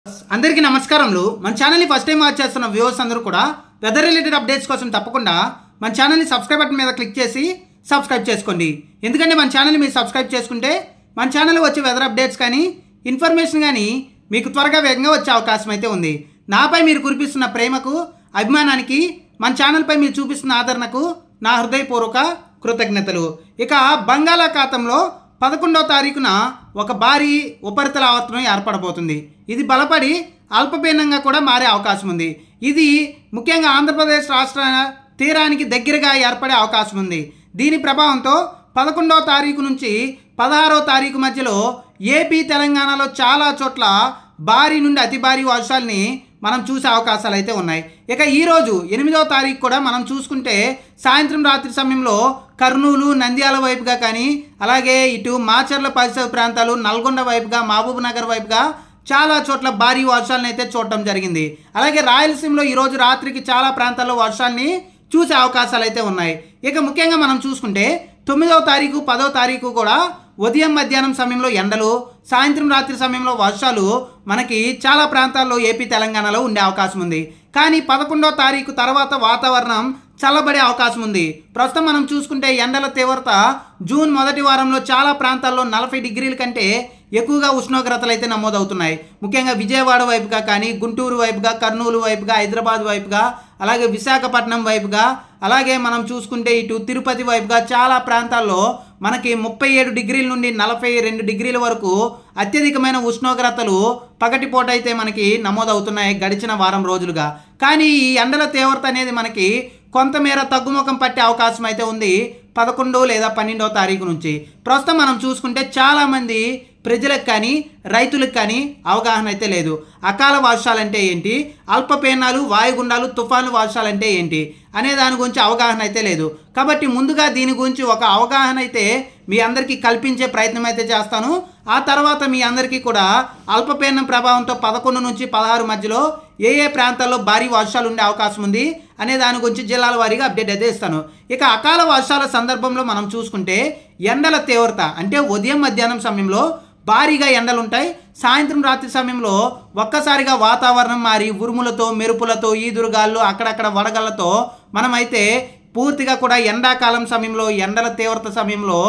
అందరికీ నమస్కారములు। మన ఛానల్ ని ఫస్ట్ టైం వాచ్ చేస్తున్న వ్యూవర్స్ అందరూ కూడా వెదర్ రిలేటెడ్ అప్డేట్స్ కోసం తప్పకుండా మన ఛానల్ ని సబ్స్క్రైబ్ బటన్ మీద క్లిక్ చేసి సబ్స్క్రైబ్ చేసుకోండి। ఎందుకంటే మన ఛానల్ ని మీరు సబ్స్క్రైబ్ చేసుకుంటే మన ఛానల్లో వచ్చే వెదర్ అప్డేట్స్ కానీ ఇన్ఫర్మేషన్ కానీ మీకు త్వరగా వేగంగా వచ్చే అవకాశం అయితే ఉంది। నాపై మీరు కురిపిస్తున్న ప్రేమకు అభిమానానికి మన ఛానల్ పై మీరు చూపిస్తున్న ఆదరణకు నా హృదయపూర్వక కృతజ్ఞతలు। ఇక బంగాళాఖాతంలో 11వ తారీఖున ఒక భారీ ఉపరితల ఆవర్తనం ఏర్పడబోతుంది। ఇది బలపడి అల్పపీడనంగా కూడా మారే అవకాశం ఉంది। ఇది ముఖ్యంగా ఆంధ్రప్రదేశ్ రాష్ట్ర తీరానికి దగ్గరగా ఏర్పడే అవకాశం ఉంది। దీని ప్రభావంతో 11వ తారీఖు నుంచి 16వ తారీఖు మధ్యలో ఏపీ తెలంగాణలో చాలా చోట్ల భారీ నుండి అతి భారీ వర్షాలని మనం చూసే అవకాశాలు అయితే ఉన్నాయి। ఇక ఈరోజు 8వ తారీఖు కూడా మనం చూసుకుంటే సాయంత్రం రాత్రి సమయంలో కర్నూలు నంద్యాల వైపుగా కానీ అలాగే ఇటు మాచర్ల పరిసర ప్రాంతాలు నల్గొండ వైపుగా మహబూబ్ నగర్ వైపుగా చాలా చోట్ల భారీ వర్షాలను అయితే చూడటం జరిగింది। అలాగే రాయలసీమలో ఈరోజు రాత్రికి చాలా ప్రాంతాల్లో వర్షాలని చూసే అవకాశాలు అయితే ఉన్నాయి। ఇక ముఖ్యంగా మనం చూసుకుంటే 9వ తారీఖు 10వ తారీఖు కూడా ఉదయం మధ్యాహ్నం సమయంలో ఎండలు సాయంత్రం రాత్రి సమయంలో వర్షాలు మనకి చాలా ప్రాంతాల్లో ఏపీ తెలంగాణలో ఉండే అవకాశం ఉంది। కానీ 11వ తారీఖు తర్వాత వాతావరణం చల్లబడే అవకాశం ఉంది। ప్రస్తుతం మనం చూసుకుంటే ఎండల తీవ్రత జూన్ మొదటి వారంలో చాలా ప్రాంతాల్లో 40 డిగ్రీల కంటే ఎక్కువగా ఉష్ణోగ్రతలు అయితే నమోదవుతున్నాయి। ముఖ్యంగా విజయవాడ వైపుగా కానీ గుంటూరు వైపుగా కర్నూలు వైపుగా హైదరాబాద్ వైపుగా అలాగే విశాఖపట్నం వైపుగా అలాగే మనం చూసుకుంటే ఇటు తిరుపతి వైపుగా చాలా ప్రాంతాల్లో మనకి 37 డిగ్రీల నుండి 42 డిగ్రీల వరకు అత్యధికమైన ఉష్ణోగ్రతలు పగటిపూట అయితే మనకి నమోదవుతున్నాయి గడిచిన వారం రోజులుగా। కానీ ఈ ఎండల తీవ్రత అనేది మనకి కొంతమేర తగ్గుముఖం పట్టే అవకాశం అయితే ఉంది 11 లేదా 12వ తారీఖు నుంచి। ప్రస్తుతం మనం చూసుకుంటే చాలామంది ప్రజలకు కానీ రైతులకు కానీ అవగాహన అయితే లేదు। అకాల వర్షాలంటే ఏంటి, అల్పపీడనాలు వాయుగుండాలు తుఫాను వర్షాలంటే ఏంటి అనే దాని గురించి అవగాహన అయితే లేదు। కాబట్టి ముందుగా దీని గురించి ఒక అవగాహన అయితే మీ అందరికీ కల్పించే ప్రయత్నం అయితే చేస్తాను। ఆ తర్వాత మీ అందరికీ కూడా అల్పపీడనం ప్రభావంతో 11 నుంచి 16 మధ్యలో ఏ ఏ ప్రాంతాల్లో భారీ వర్షాలు ఉండే అవకాశం ఉంది అనే దాని గురించి జిల్లాల వారీగా అప్డేట్ అయితే ఇస్తాను। ఇక అకాల వర్షాల సందర్భంలో మనం చూసుకుంటే ఎండల తీవ్రత అంటే ఉదయం మధ్యాహ్నం సమయంలో భారీగా ఎండలు ఉంటాయి। సాయంత్రం రాత్రి సమయంలో ఒక్కసారిగా వాతావరణం మారి ఉరుములతో మెరుపులతో ఈదురుగాళ్ళు అక్కడక్కడ వడగళ్లతో మనమైతే పూర్తిగా కూడా ఎండాకాలం సమయంలో ఎండల తీవ్రత సమయంలో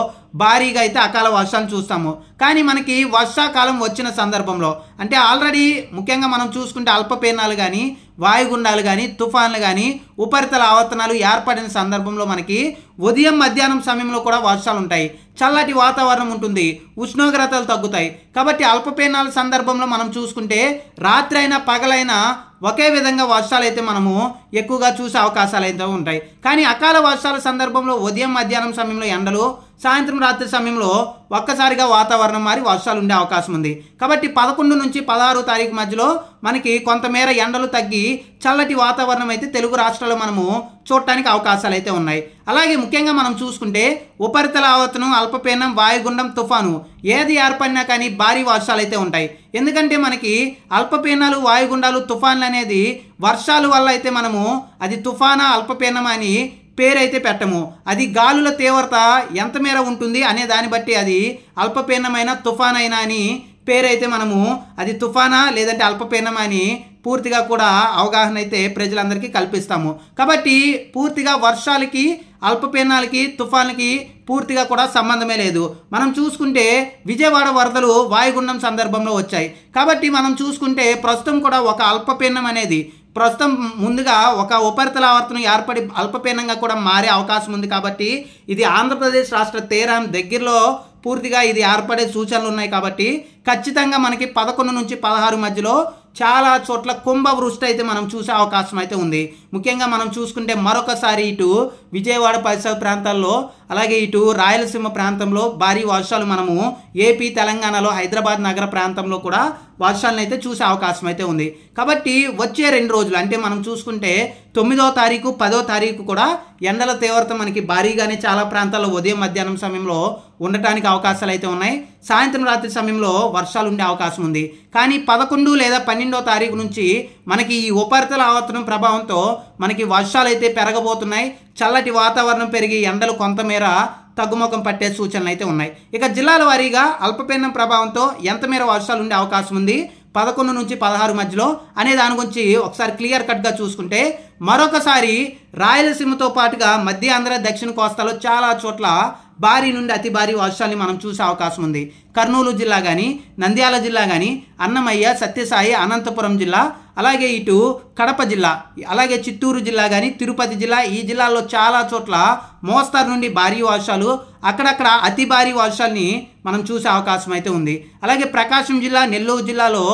భారీగా అయితే అకాల వర్షాలు చూస్తాము। కానీ మనకి వర్షాకాలం వచ్చిన సందర్భంలో అంటే ఆల్రెడీ ముఖ్యంగా మనం చూసుకుంటే అల్పపీడనాలు కానీ వాయుగుండాలు కానీ తుఫాన్లు కానీ ఉపరితల ఆవర్తనాలు ఏర్పడిన సందర్భంలో మనకి ఉదయం మధ్యాహ్నం సమయంలో కూడా వర్షాలు ఉంటాయి, చల్లటి వాతావరణం ఉంటుంది, ఉష్ణోగ్రతలు తగ్గుతాయి। కాబట్టి అల్పపీడనాల సందర్భంలో మనం చూసుకుంటే రాత్రి అయినా పగలైనా ఒకే విధంగా వర్షాలు అయితే మనము ఎక్కువగా చూసే అవకాశాలు అయితే ఉంటాయి। కానీ అకాల వర్షాల సందర్భంలో ఉదయం మధ్యాహ్నం సమయంలో ఎండలు సాయంత్రం రాత్రి సమయంలో ఒక్కసారిగా వాతావరణం మారి వర్షాలు ఉండే అవకాశం ఉంది। కాబట్టి 11 నుంచి 16 తారీఖు మధ్యలో మనకి కొంతమేర ఎండలు తగ్గి చల్లటి వాతావరణం అయితే తెలుగు రాష్ట్రాల్లో మనము చూడటానికి అవకాశాలు అయితే ఉన్నాయి। అలాగే ముఖ్యంగా మనం చూసుకుంటే ఉపరితల ఆవర్తనం అల్పపీడనం వాయుగుండం తుఫాను ఏది ఏర్పడినా కానీ భారీ వర్షాలు అయితే ఉంటాయి। ఎందుకంటే మనకి అల్పపీడనాలు వాయుగుండాలు తుఫాన్లు అనేది వర్షాల వల్ల అయితే మనము అది తుఫానా అల్పపీడనం అని పేరైతే పెట్టము। అది గాలుల తీవ్రత ఎంత మేర ఉంటుంది అనే దాన్ని బట్టి అది అల్పపీడనమైన తుఫాన్ అయినా అని పేరైతే మనము అది తుఫానా లేదంటే అల్పపీడనం అని పూర్తిగా కూడా అవగాహన అయితే ప్రజలందరికీ కల్పిస్తాము। కాబట్టి పూర్తిగా వర్షాలకి అల్పపీడనాలకి తుఫాన్లకి పూర్తిగా కూడా సంబంధమే లేదు। మనం చూసుకుంటే విజయవాడ వరదలు వాయుగుండం సందర్భంలో వచ్చాయి। కాబట్టి మనం చూసుకుంటే ప్రస్తుతం కూడా ఒక అల్పపీడనం అనేది ప్రస్తుతం ముందుగా ఒక ఉపరితల ఆవర్తనం ఏర్పడి అల్పపీడనంగా కూడా మారే అవకాశం ఉంది। కాబట్టి ఇది ఆంధ్రప్రదేశ్ రాష్ట్ర తీరం దగ్గరలో పూర్తిగా ఇది ఏర్పడే సూచనలు ఉన్నాయి। కాబట్టి ఖచ్చితంగా మనకి 11 నుంచి 16 మధ్యలో చాలా చోట్ల కుంభవృష్టి అయితే మనం చూసే అవకాశం అయితే ఉంది। ముఖ్యంగా మనం చూసుకుంటే మరొకసారి ఇటు విజయవాడ పరిసర ప్రాంతాల్లో అలాగే ఇటు రాయలసీమ ప్రాంతంలో భారీ వర్షాలు మనము ఏపీ తెలంగాణలో హైదరాబాద్ నగర ప్రాంతంలో కూడా వర్షాలను అయితే చూసే అవకాశం అయితే ఉంది। కాబట్టి వచ్చే 2 రోజులు అంటే మనం చూసుకుంటే 9వ తారీఖు 10వ తారీఖు కూడా ఎండల తీవ్రత మనకి భారీగానే చాలా ప్రాంతాల్లో ఉదయం మధ్యాహ్నం సమయంలో ఉండటానికి అవకాశాలు అయితే ఉన్నాయి। సాయంత్రం రాత్రి సమయంలో వర్షాలు ఉండే అవకాశం ఉంది। కానీ 11 లేదా 12వ తారీఖు నుంచి మనకి ఈ ఉపరితల ఆవర్తనం ప్రభావంతో మనకి వర్షాలు అయితే పెరగబోతున్నాయి। చల్లటి వాతావరణం పెరిగి ఎండలు కొంతమేర తగ్గుముఖం పట్టే సూచనలు అయితే ఉన్నాయి। ఇక జిల్లాల వారీగా అల్పపీడనం ప్రభావంతో ఎంత మేర వర్షాలు ఉండే అవకాశం ఉంది 11 నుంచి 16 మధ్యలో అనే దాని గురించి ఒకసారి క్లియర్ కట్గా చూసుకుంటే, మరొకసారి రాయలసీమతో పాటుగా మధ్య ఆంధ్ర దక్షిణ కోస్తాలో చాలా చోట్ల భారీ నుండి అతి భారీ వర్షాలని మనం చూసే అవకాశం ఉంది. కర్నూలు జిల్లా కానీ, నంద్యాల జిల్లా కానీ, అన్నమయ్య, సత్యసాయి, అనంతపురం జిల్లా, అలాగే ఇటు కడప జిల్లా, అలాగే చిత్తూరు జిల్లా కానీ, తిరుపతి జిల్లా, ఈ జిల్లాల్లో చాలా చోట్ల మోస్తారు నుండి భారీ వర్షాలు, అక్కడక్కడ అతి భారీ వర్షాలని మనం చూసే అవకాశం అయితే ఉంది. అలాగే ప్రకాశం జిల్లా, నెల్లూరు జిల్లాలో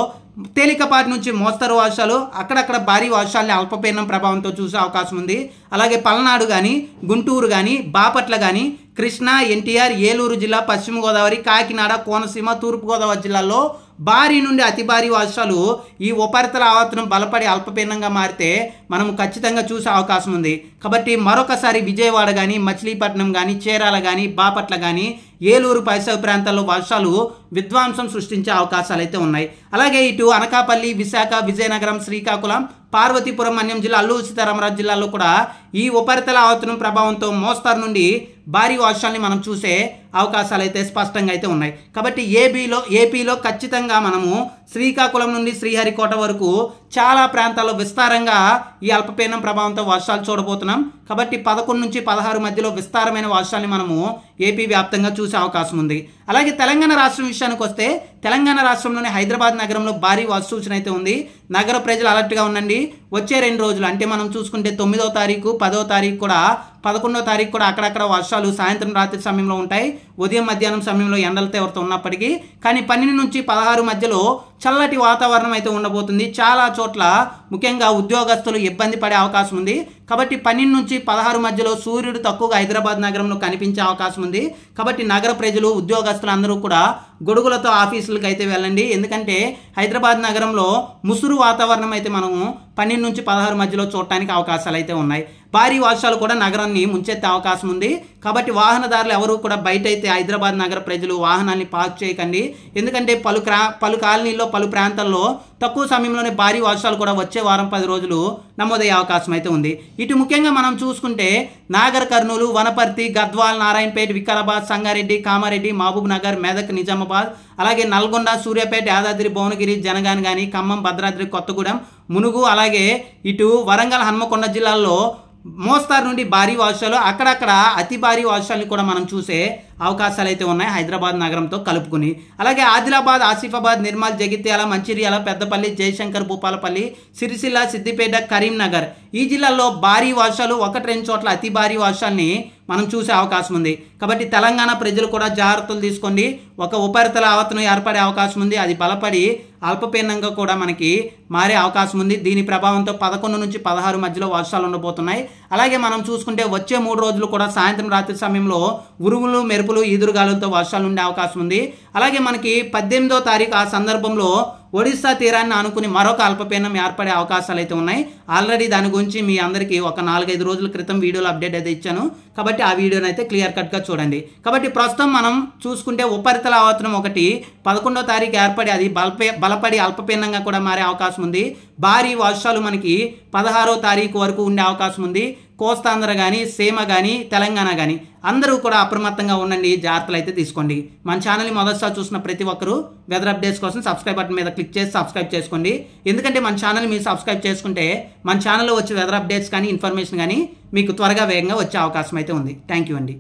తేలికపాటి నుంచి మోస్తరు వర్షాలు, అక్కడక్కడ భారీ వర్షాలని అల్పపీడనం ప్రభావంతో చూసే అవకాశం ఉంది. అలాగే పల్నాడు కానీ, గుంటూరు కానీ, బాపట్ల కానీ, కృష్ణా, ఎన్టీఆర్, ఏలూరు జిల్లా, పశ్చిమ గోదావరి, కాకినాడ, కోనసీమ, తూర్పుగోదావరి జిల్లాల్లో భారీ నుండి అతి భారీ వర్షాలు ఈ ఉపరితల ఆవర్తనం బలపడి అల్పపీడనంగా మారితే మనం ఖచ్చితంగా చూసే అవకాశం ఉంది. కాబట్టి మరొకసారి విజయవాడ కానీ, మచిలీపట్నం కానీ, చీరాల కానీ, బాపట్ల కానీ, ఏలూరు పరిసర ప్రాంతాల్లో వర్షాలు విధ్వంసం సృష్టించే అవకాశాలు అయితే ఉన్నాయి. అలాగే ఇటు అనకాపల్లి, విశాఖ, విజయనగరం, శ్రీకాకుళం, పార్వతీపురం, మన్యం జిల్లా, అల్లూరు సీతారామరాజు జిల్లాలో కూడా ఈ ఉపరితల ఆవర్తనం ప్రభావంతో మోస్తారు నుండి భారీ వర్షాలని మనం చూసే అవకాశాలు అయితే స్పష్టంగా అయితే ఉన్నాయి. కాబట్టి ఏపీలో ఖచ్చితంగా మనము శ్రీకాకుళం నుండి శ్రీహరికోట వరకు చాలా ప్రాంతాల్లో విస్తారంగా ఈ అల్పపీడనం ప్రభావంతో వర్షాలు చూడబోతున్నాం. కాబట్టి 11 నుంచి 16 మధ్యలో విస్తారమైన వర్షాలని మనము ఏపీ వ్యాప్తంగా చూసే అవకాశం ఉంది. అలాగే తెలంగాణ రాష్ట్రం విషయానికి వస్తే, తెలంగాణ రాష్ట్రంలోని హైదరాబాద్ నగరంలో భారీ వర్ష సూచన అయితే ఉంది. నగర ప్రజలు అలర్ట్గా ఉండండి. వచ్చే 2 రోజులు అంటే మనం చూసుకుంటే 9వ తారీఖు, 10వ తారీఖు కూడా, 11వ తారీఖు కూడా అక్కడక్కడ వర్షాలు సాయంత్రం రాత్రి సమయంలో ఉంటాయి. ఉదయం మధ్యాహ్నం సమయంలో ఎండల తీవ్రత ఉన్నప్పటికీ కానీ 12 నుంచి 16 మధ్యలో చల్లటి వాతావరణం అయితే ఉండబోతుంది. చాలా చోట్ల ముఖ్యంగా ఉద్యోగస్తులు ఇబ్బంది పడే అవకాశం ఉంది. కాబట్టి 12 నుంచి 16 మధ్యలో సూర్యుడు తక్కువగా హైదరాబాద్ నగరంలో కనిపించే అవకాశం ఉంది. కాబట్టి నగర ప్రజలు, ఉద్యోగస్తులు అందరూ కూడా గొడుగులతో ఆఫీసులకు అయితే వెళ్ళండి. ఎందుకంటే హైదరాబాద్ నగరంలో ముసురు వాతావరణం అయితే మనము 12 నుంచి 16 మధ్యలో చూడటానికి అవకాశాలు అయితే ఉన్నాయి. భారీ వర్షాలు కూడా నగరాన్ని ముంచెత్తే అవకాశం ఉంది. కాబట్టి వాహనదారులు ఎవరు కూడా బయట అయితే హైదరాబాద్ నగర ప్రజలు వాహనాన్ని పార్క్ చేయకండి. ఎందుకంటే పలు కాలనీల్లో, పలు ప్రాంతాల్లో తక్కువ సమయంలోనే భారీ వర్షాలు కూడా వచ్చే వారం 10 రోజులు నమోదయ్యే అవకాశం అయితే ఉంది. ఇటు ముఖ్యంగా మనం చూసుకుంటే నాగర్ కర్నూలు, వనపర్తి, గద్వాల్, నారాయణపేట, వికారాబాద్, సంగారెడ్డి, కామారెడ్డి, మహబూబ్ నగర్, మెదక్, నిజామాబాద్, అలాగే నల్గొండ, సూర్యాపేట, యాదాద్రి, భువనగిరి, జనగాన్ కానీ, ఖమ్మం, భద్రాద్రి, కొత్తగూడెం, మునుగు, అలాగే ఇటు వరంగల్, హన్మకొండ జిల్లాల్లో మోస్తారు నుండి భారీ వర్షాలు, అక్కడక్కడ అతి భారీ వర్షాలను కూడా మనం చూసే అవకాశాలు అయితే ఉన్నాయి హైదరాబాద్ నగరంతో కలుపుకుని. అలాగే ఆదిలాబాద్, ఆసిఫాబాద్, నిర్మల్, జగిత్యాల, మంచిర్యాల, పెద్దపల్లి, జయశంకర్, భూపాలపల్లి, సిరిసిల్ల, సిద్దిపేట, కరీంనగర్, ఈ జిల్లాల్లో భారీ వర్షాలు, 1-2 చోట్ల అతి భారీ వర్షాలని మనం చూసే అవకాశం ఉంది. కాబట్టి తెలంగాణ ప్రజలు కూడా జాగ్రత్తలు తీసుకోండి. ఒక ఉపరితల ఆవర్తనం ఏర్పడే అవకాశం ఉంది. అది బలపడి అల్పపీడనంగా కూడా మనకి మారే అవకాశం ఉంది. దీని ప్రభావంతో 11 నుంచి 16 మధ్యలో వర్షాలు ఉండబోతున్నాయి. అలాగే మనం చూసుకుంటే వచ్చే 3 రోజులు కూడా సాయంత్రం రాత్రి సమయంలో ఉరుములు, మెరుపులు, ఈదురుగాలులతో వర్షాలు ఉండే అవకాశం ఉంది. అలాగే మనకి 18వ తారీఖు ఆ సందర్భంలో ఒడిశా తీరాన్ని ఆనుకుని మరొక అల్పపీడనం ఏర్పడే అవకాశాలు అయితే ఉన్నాయి. ఆల్రెడీ దాని గురించి మీ అందరికీ ఒక 4-5 రోజుల క్రితం వీడియోలో అప్డేట్ అయితే ఇచ్చాను. కాబట్టి ఆ వీడియోని అయితే క్లియర్ కట్గా చూడండి. కాబట్టి ప్రస్తుతం మనం చూసుకుంటే ఉపరితల ఆవర్తనం ఒకటి 11వ తారీఖు ఏర్పడి అది బలపడి అల్పపీడనంగా కూడా మారే అవకాశం ఉంది. భారీ వర్షాలు మనకి 16వ తారీఖు వరకు ఉండే అవకాశం ఉంది. కోస్తాంధ్ర కానీ, సీమ కానీ, తెలంగాణ కానీ అందరూ కూడా అప్రమత్తంగా ఉండండి. జాగ్రత్తలు అయితే తీసుకోండి. మన ఛానల్ని మొదటిసారి చూసిన ప్రతి ఒక్కరూ వెదర్ అప్డేట్స్ కోసం సబ్స్క్రైబ్ బటన్ మీద క్లిక్ చేసి సబ్స్క్రైబ్ చేసుకోండి. ఎందుకంటే మన ఛానల్ మీరు సబ్స్క్రైబ్ చేసుకుంటే మన ఛానల్లో వచ్చే వెదర్ అప్డేట్స్ కానీ, ఇన్ఫర్మేషన్ కానీ మీకు త్వరగా వేగంగా వచ్చే అవకాశం అయితే ఉంది. థ్యాంక్ యూ అండి.